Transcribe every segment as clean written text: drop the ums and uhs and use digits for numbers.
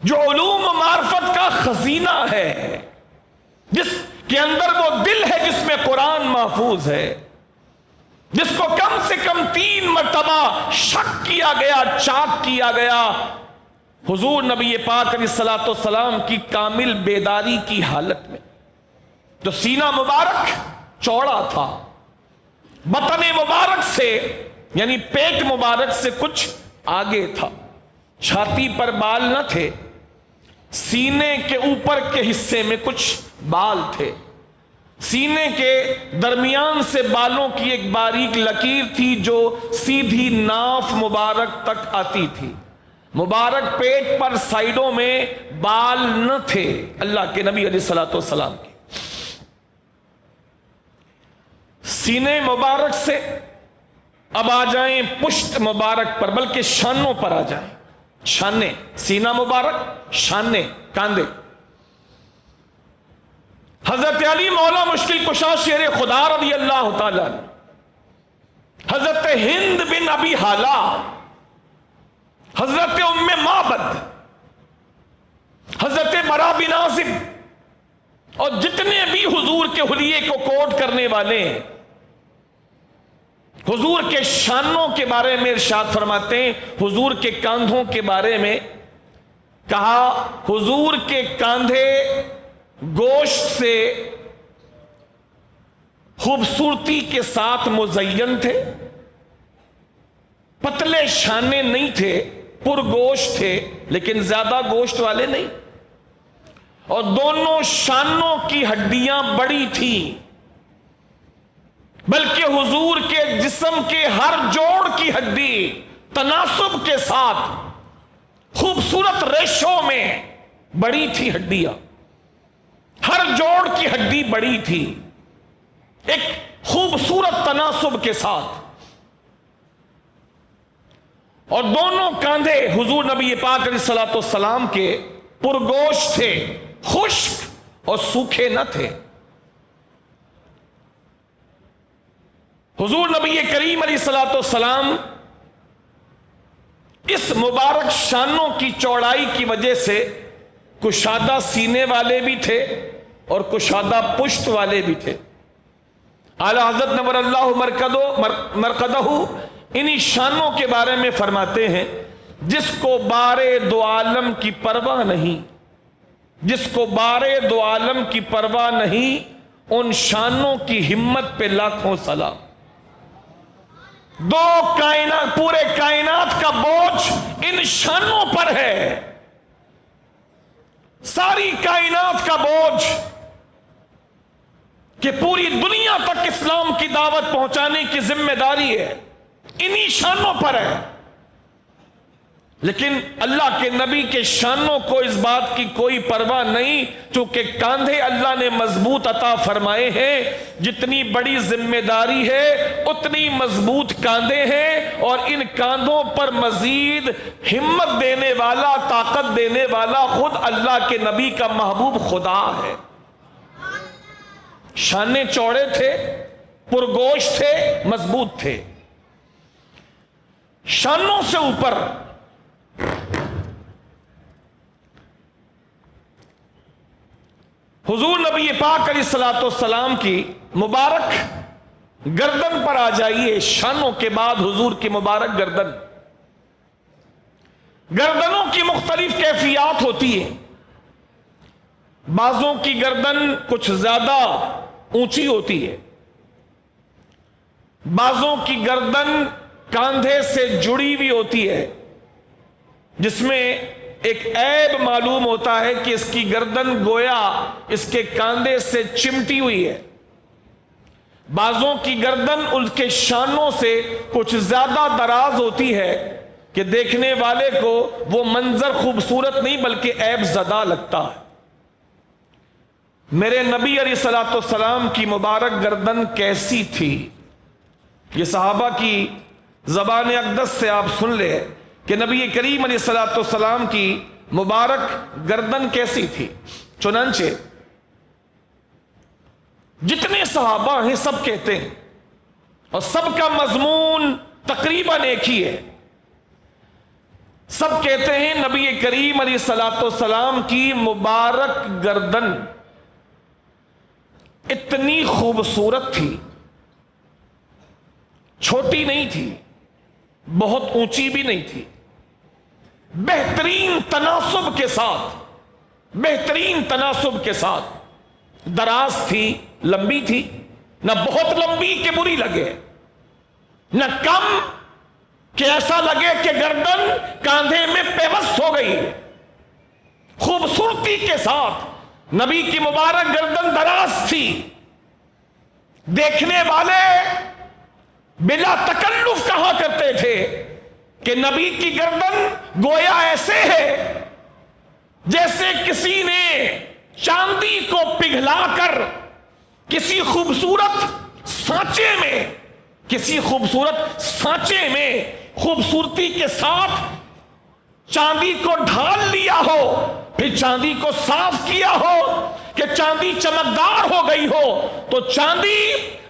جو علوم و معرفت کا خزینہ ہے، جس کے اندر وہ دل ہے جس میں قرآن محفوظ ہے، جس کو کم سے کم 3 مرتبہ شک کیا گیا، چاک کیا گیا، حضور نبی پاک علیہ الصلوۃ والسلام کی کامل بیداری کی حالت میں، جو سینہ مبارک چوڑا تھا، بطن مبارک سے یعنی پیٹ مبارک سے کچھ آگے تھا، چھاتی پر بال نہ تھے، سینے کے اوپر کے حصے میں کچھ بال تھے، سینے کے درمیان سے بالوں کی ایک باریک لکیر تھی جو سیدھی ناف مبارک تک آتی تھی، مبارک پیٹ پر سائیڈوں میں بال نہ تھے اللہ کے نبی علیہ الصلوۃ والسلام کے۔ سینے مبارک سے اب آ جائیں پشت مبارک پر، بلکہ شانوں پر آ جائیں، شانے، سینہ مبارک، شانے، کاندھے۔ حضرت علی مولا مشکل کشا شیر خدا رضی اللہ تعالیٰ، حضرت ہند بن ابی حالہ، حضرت ام معبد، حضرت برا بن عازب اور جتنے بھی حضور کے حلیے کو کوٹ کرنے والے ہیں، حضور کے شانوں کے بارے میں ارشاد فرماتے ہیں، حضور کے کاندھوں کے بارے میں کہا، حضور کے کاندھے گوشت سے خوبصورتی کے ساتھ مزین تھے، پتلے شانے نہیں تھے، پر گوشت تھے لیکن زیادہ گوشت والے نہیں، اور دونوں شانوں کی ہڈیاں بڑی تھیں، بلکہ حضور کے جسم کے ہر جوڑ کی ہڈی تناسب کے ساتھ خوبصورت ریشوں میں بڑی تھی، ہڈیاں ہر جوڑ کی ہڈی بڑی تھی، ایک خوبصورت تناسب کے ساتھ، اور دونوں کاندھے حضور نبی پاک علیہ الصلوۃ والسلام کے پرگوشت تھے، خشک اور سوکھے نہ تھے۔ حضور نبی کریم علیہ الصلوۃ والسلام اس مبارک شانوں کی چوڑائی کی وجہ سے کشادہ سینے والے بھی تھے اور کشادہ پشت والے بھی تھے۔ اعلی حضرت نور اللہ مرقدہ انہی شانوں کے بارے میں فرماتے ہیں، جس کو بارے دو عالم کی پرواہ نہیں، جس کو بارے دو عالم کی پرواہ نہیں، ان شانوں کی ہمت پہ لاکھوں سلام۔ دو کائنات، پورے کائنات کا بوجھ ان شانوں پر ہے، ساری کائنات کا بوجھ کہ پوری دنیا تک اسلام کی دعوت پہنچانے کی ذمہ داری ہے، انہی شانوں پر ہے، لیکن اللہ کے نبی کے شانوں کو اس بات کی کوئی پرواہ نہیں، چونکہ کاندھے اللہ نے مضبوط عطا فرمائے ہیں، جتنی بڑی ذمہ داری ہے اتنی مضبوط کاندھے ہیں، اور ان کاندھوں پر مزید ہمت دینے والا، طاقت دینے والا خود اللہ کے نبی کا محبوب خدا ہے۔ شانے چوڑے تھے، پرگوشت تھے، مضبوط تھے۔ شانوں سے اوپر حضور نبی پاک علیہ الصلوۃ والسلام کی مبارک گردن پر آ جائیے، شانوں کے بعد حضور کی مبارک گردن۔ گردنوں کی مختلف کیفیات ہوتی ہیں، بعضوں کی گردن کچھ زیادہ اونچی ہوتی ہے، بعضوں کی گردن کاندھے سے جڑی ہوئی ہوتی ہے، جس میں ایک عیب معلوم ہوتا ہے کہ اس کی گردن گویا اس کے کاندھے سے چمٹی ہوئی ہے، بعضوں کی گردن ان کے شانوں سے کچھ زیادہ دراز ہوتی ہے کہ دیکھنے والے کو وہ منظر خوبصورت نہیں بلکہ عیب زدہ لگتا ہے۔ میرے نبی علیہ الصلوۃ والسلام کی مبارک گردن کیسی تھی، یہ صحابہ کی زبان اقدس سے آپ سن لے کہ نبی کریم علیہ الصلوۃ والسلام کی مبارک گردن کیسی تھی۔ چنانچہ جتنے صحابہ ہیں سب کہتے ہیں، اور سب کا مضمون تقریباً ایک ہی ہے، سب کہتے ہیں نبی کریم علیہ الصلوۃ والسلام کی مبارک گردن اتنی خوبصورت تھی، چھوٹی نہیں تھی، بہت اونچی بھی نہیں تھی، بہترین تناسب کے ساتھ دراز تھی، لمبی تھی، نہ بہت لمبی کہ بری لگے، نہ کم کہ ایسا لگے کہ گردن کاندھے میں پیوست ہو گئی۔ خوبصورتی کے ساتھ نبی کی مبارک گردن دراز تھی، دیکھنے والے بلا تکلف کہا کرتے تھے کہ نبی کی گردن گویا ایسے ہے جیسے کسی نے چاندی کو پگھلا کر کسی خوبصورت سانچے میں خوبصورتی کے ساتھ چاندی کو ڈھال لیا ہو، پھر چاندی کو صاف کیا ہو کہ چاندی چمکدار ہو گئی ہو، تو چاندی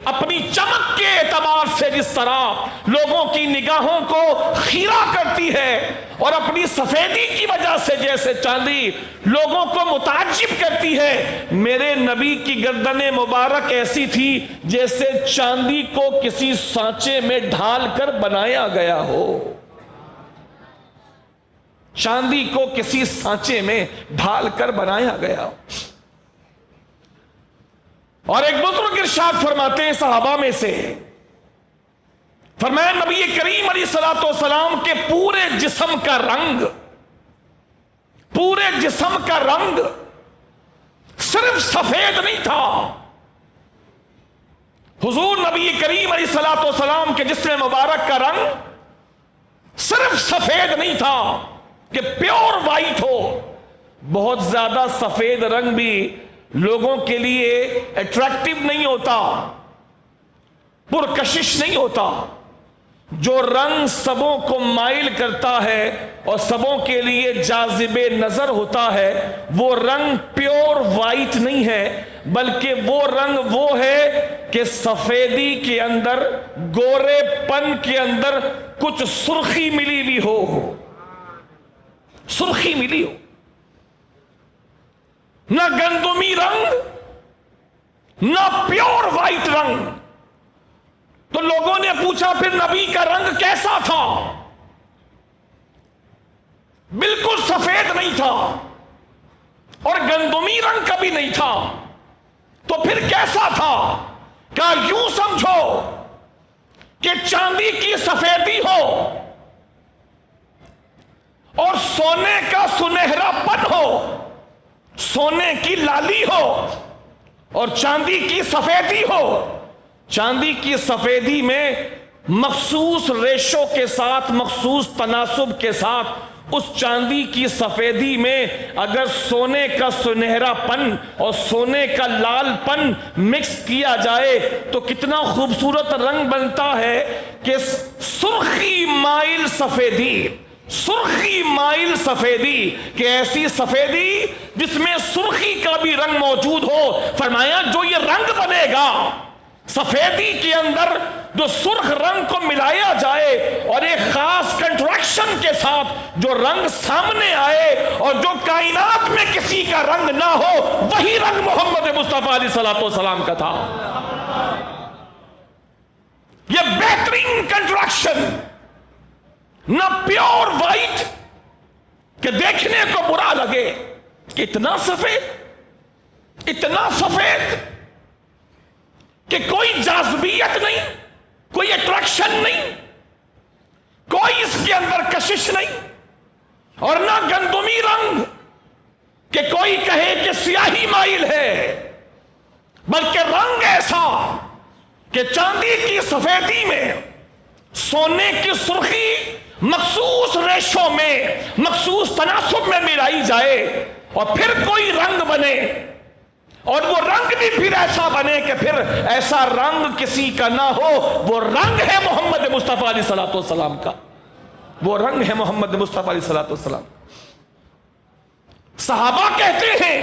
اپنی چمک کے اعتبار سے جس طرح لوگوں کی نگاہوں کو خیرہ کرتی ہے اور اپنی سفیدی کی وجہ سے جیسے چاندی لوگوں کو متعجب کرتی ہے، میرے نبی کی گردن مبارک ایسی تھی جیسے چاندی کو کسی سانچے میں ڈھال کر بنایا گیا ہو، چاندی کو کسی سانچے میں ڈھال کر بنایا گیا ہو۔ اور ایک بزرگ ارشاد فرماتے ہیں صحابہ میں سے، فرمایا نبی کریم علیہ الصلوۃ والسلام کے پورے جسم کا رنگ صرف سفید نہیں تھا، حضور نبی کریم علیہ الصلوۃ والسلام کے جسم مبارک کا رنگ صرف سفید نہیں تھا کہ پیور وائٹ ہو، بہت زیادہ سفید رنگ بھی لوگوں کے لیے اٹریکٹیو نہیں ہوتا، پرکشش نہیں ہوتا۔ جو رنگ سبوں کو مائل کرتا ہے اور سبوں کے لیے جاذب نظر ہوتا ہے، وہ رنگ پیور وائٹ نہیں ہے، بلکہ وہ رنگ وہ ہے کہ سفیدی کے اندر، گورے پن کے اندر کچھ سرخی ملی ہوئی ہو، سرخی ملی ہو، نہ گندمی رنگ نہ پیور وائٹ رنگ۔ تو لوگوں نے پوچھا پھر نبی کا رنگ کیسا تھا؟ بالکل سفید نہیں تھا اور گندمی رنگ کا بھی نہیں تھا، تو پھر کیسا تھا؟ کہا یوں سمجھو کہ چاندی کی سفیدی ہو اور سونے کا سنہرا پن ہو، سونے کی لالی ہو اور چاندی کی سفیدی ہو، چاندی کی سفیدی میں مخصوص ریشوں کے ساتھ، مخصوص تناسب کے ساتھ اس چاندی کی سفیدی میں اگر سونے کا سنہرا پن اور سونے کا لال پن مکس کیا جائے تو کتنا خوبصورت رنگ بنتا ہے کہ سرخی مائل سفیدی کہ ایسی سفیدی جس میں سرخی کا بھی رنگ موجود ہو۔ فرمایا جو یہ رنگ بنے گا سفیدی کے اندر، جو سرخ رنگ کو ملایا جائے اور ایک خاص کنٹریکشن کے ساتھ جو رنگ سامنے آئے اور جو کائنات میں کسی کا رنگ نہ ہو، وہی رنگ محمد مصطفیٰ علیہ الصلوۃ والسلام کا تھا۔ یہ بہترین کنٹریکشن، نہ پیور وائٹ کہ دیکھنے کو برا لگے، اتنا سفید کہ کوئی جاذبیت نہیں، کوئی اٹریکشن نہیں، کوئی اس کے اندر کشش نہیں، اور نہ گندمی رنگ کہ کوئی کہے کہ سیاہی مائل ہے، بلکہ رنگ ایسا کہ چاندی کی سفیدی میں سونے کی سرخی مخصوص ریشوں میں، مخصوص تناسب میں ملائی جائے اور پھر کوئی رنگ بنے، اور وہ رنگ بھی پھر ایسا بنے کہ پھر ایسا رنگ کسی کا نہ ہو۔ وہ رنگ ہے محمد مصطفیٰ علیہ الصلوۃ والسلام کا، وہ رنگ ہے محمد مصطفیٰ علیہ الصلوۃ والسلام۔ صحابہ کہتے ہیں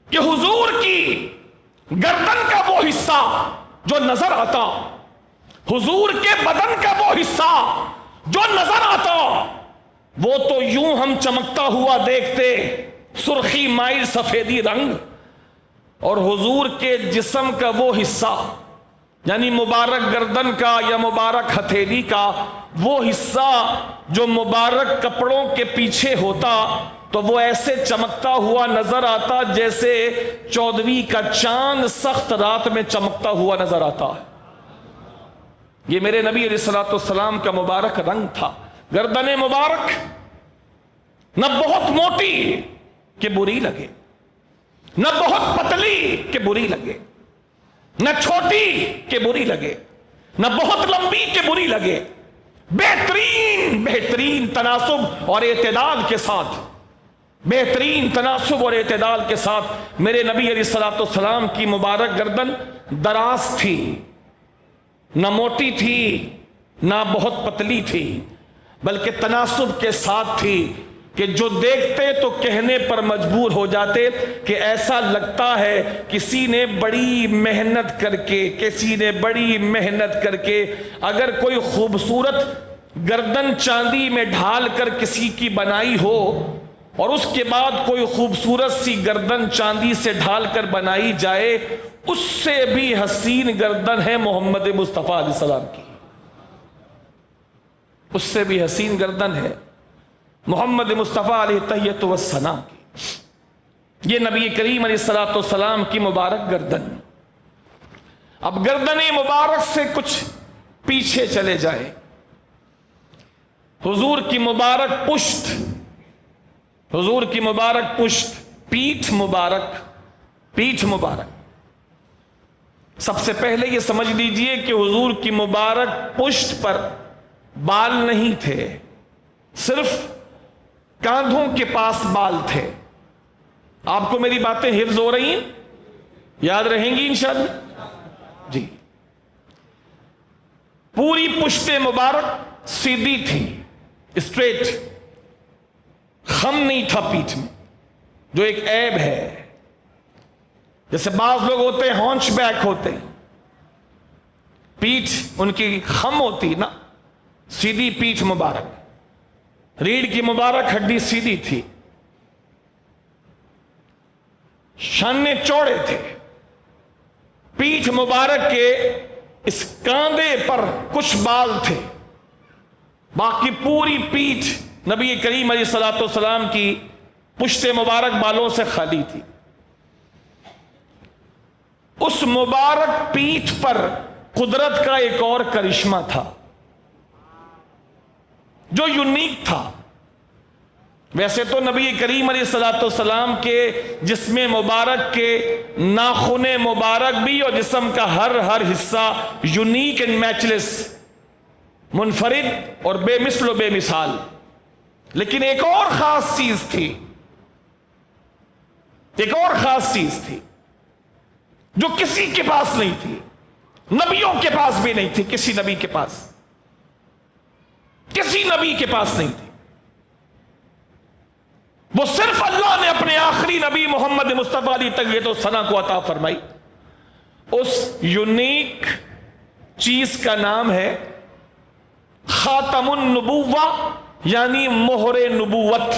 کہ حضور کی گردن کا وہ حصہ جو نظر آتا، حضور کے بدن کا وہ حصہ جو نظر آتا وہ تو یوں ہم چمکتا ہوا دیکھتے، سرخی مائل سفیدی رنگ، اور حضور کے جسم کا وہ حصہ یعنی مبارک گردن کا یا مبارک ہتھیلی کا وہ حصہ جو مبارک کپڑوں کے پیچھے ہوتا تو وہ ایسے چمکتا ہوا نظر آتا جیسے 14ویں کا چاند سخت رات میں چمکتا ہوا نظر آتا ہے۔ یہ میرے نبی علیہ السلام کا مبارک رنگ تھا۔ گردن مبارک نہ بہت موٹی کہ بری لگے، نہ بہت پتلی کہ بری لگے، نہ چھوٹی کہ بری لگے، نہ بہت لمبی کہ بری لگے، بہترین تناسب اور اعتدال کے ساتھ، بہترین تناسب اور اعتدال کے ساتھ میرے نبی علیہ السلام کی مبارک گردن دراز تھی، نہ موٹی تھی نہ بہت پتلی تھی، بلکہ تناسب کے ساتھ تھی کہ جو دیکھتے تو کہنے پر مجبور ہو جاتے کہ ایسا لگتا ہے کسی نے بڑی محنت کر کے اگر کوئی خوبصورت گردن چاندی میں ڈھال کر کسی کی بنائی ہو اور اس کے بعد کوئی خوبصورت سی گردن چاندی سے ڈھال کر بنائی جائے، اس سے بھی حسین گردن ہے محمد مصطفیٰ علیہ السلام کی، اس سے بھی حسین گردن ہے محمد مصطفیٰ علیہ تحیت والثناء کی۔ یہ نبی کریم علیہ السلام کی مبارک گردن۔ اب گردن مبارک سے کچھ پیچھے چلے جائیں، حضور کی مبارک پشت، حضور کی مبارک پشت، پیٹھ مبارک۔ سب سے پہلے یہ سمجھ لیجئے کہ حضور کی مبارک پشت پر بال نہیں تھے، صرف کاندھوں کے پاس بال تھے۔ آپ کو میری باتیں حفظ ہو رہی ہیں؟ یاد رہیں گی انشاءاللہ؟ جی، پوری پشت مبارک سیدھی تھی، اسٹریٹ، خم نہیں تھا پیٹھ میں، جو ایک عیب ہے۔ جیسے بعض لوگ ہوتے ہیں ہانچ بیک ہوتے ہیں، پیٹھ ان کی خم ہوتی نا، سیدھی پیٹھ مبارک، ریڑھ کی مبارک ہڈی سیدھی تھی، شانے چوڑے تھے، پیٹھ مبارک کے اس کاندھے پر کچھ بال تھے، باقی پوری پیٹھ نبی کریم علیہ السلام کی پشت مبارک بالوں سے خالی تھی۔ اس مبارک پیٹھ پر قدرت کا ایک اور کرشمہ تھا جو یونیک تھا۔ ویسے تو نبی کریم علیہ السلام کے جسم مبارک کے ناخن مبارک بھی اور جسم کا ہر حصہ یونیک اینڈ میچلس، منفرد اور بے مثل و بے مثال، لیکن ایک اور خاص چیز تھی، ایک اور خاص چیز تھی جو کسی کے پاس نہیں تھی، نبیوں کے پاس بھی نہیں تھی، کسی نبی کے پاس نہیں تھی۔ وہ صرف اللہ نے اپنے آخری نبی محمد مصطفیٰ علیہ تحیت والثناء کو عطا فرمائی۔ اس یونیک چیز کا نام ہے خاتم النبوہ، یعنی مہر نبوت۔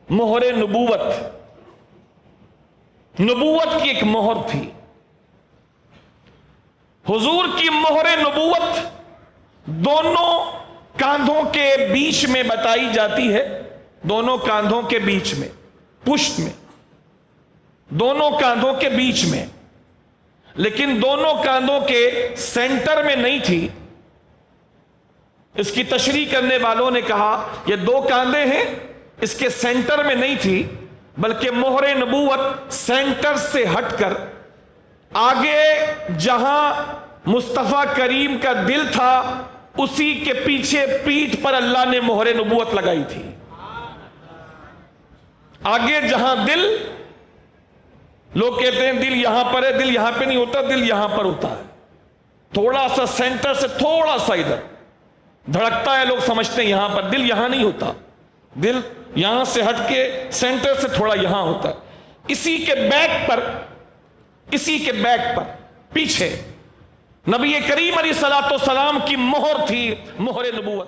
مہر نبوت کی ایک مہر تھی۔ حضور کی مہر نبوت دونوں کاندھوں کے بیچ میں بتائی جاتی ہے، دونوں کاندھوں کے بیچ میں، پشت میں، دونوں کاندھوں کے بیچ میں، لیکن دونوں کاندھوں کے سینٹر میں نہیں تھی۔ اس کی تشریح کرنے والوں نے کہا یہ دو کاندھے ہیں، اس کے سینٹر میں نہیں تھی، بلکہ مہر نبوت سینٹر سے ہٹ کر آگے جہاں مصطفیٰ کریم کا دل تھا اسی کے پیچھے پیٹھ پر اللہ نے مہر نبوت لگائی تھی۔ آگے جہاں دل، لوگ کہتے ہیں دل یہاں پر ہے، دل یہاں پہ نہیں ہوتا، دل یہاں پر ہوتا ہے، تھوڑا سا سینٹر سے تھوڑا سا ادھر دھڑکتا ہے، لوگ سمجھتے ہیں یہاں پر، دل یہاں نہیں ہوتا، دل یہاں سے ہٹ کے سینٹر سے تھوڑا یہاں ہوتا ہے۔ اسی کے بیک پر پیچھے نبی کریم علیہ السلام کی مہر تھی، مہر نبوت۔